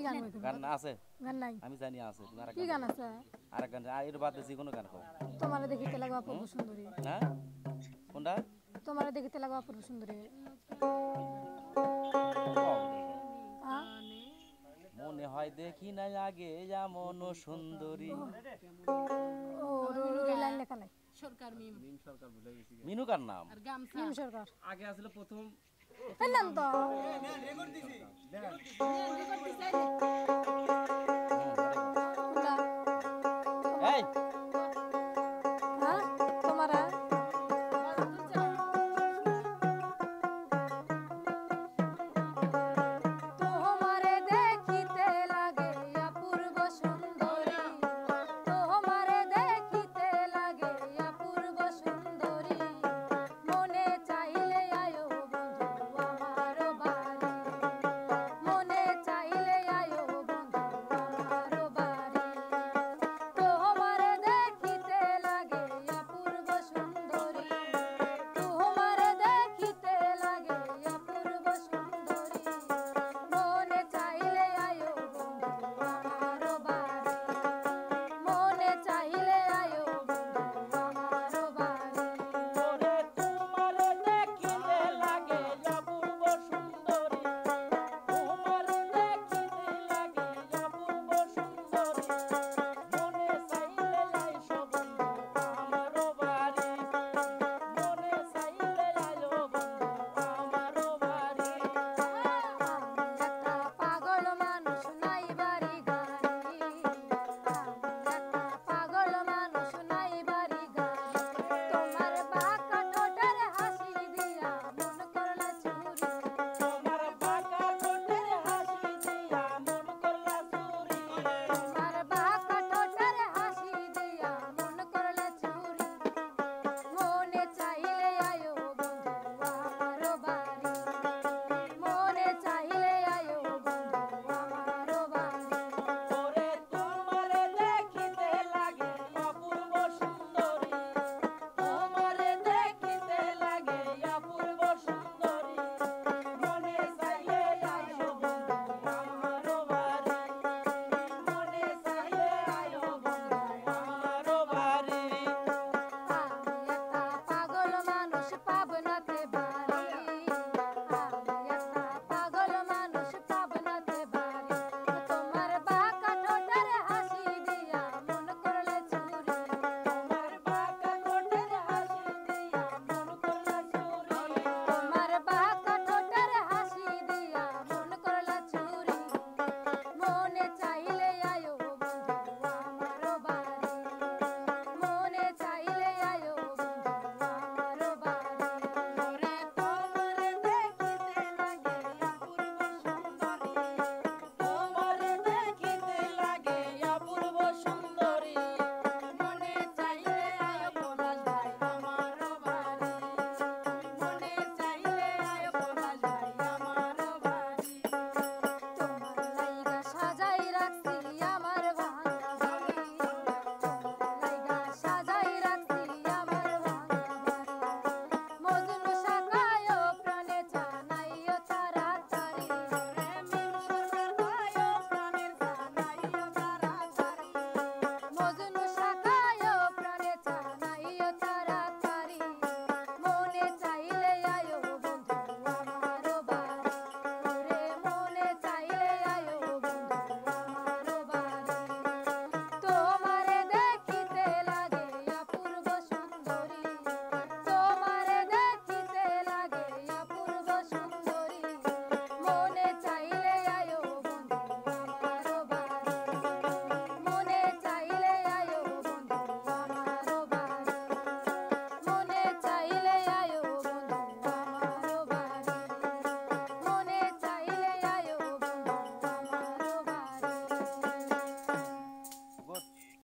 গান গান আছে গান নাই আমি জানি আছে তুমি কি গান আছে আরেক গান এর বাদে যে কোনো গান কও তোমারে দেখিতে লাগো অপূর্ব সুন্দরী হ্যাঁ কোনটা তোমারে দেখিতে লাগো অপূর্ব সুন্দরী মনে হয় দেখি না আগে যেমন সুন্দরী ও লাইন লেখা নাই সরকার মিম সরকার ভুলে গেছি মিনুকার নাম আর গামছা মিম সরকার আগে আসলে প্রথম এলাম তো রেকর্ড দিছে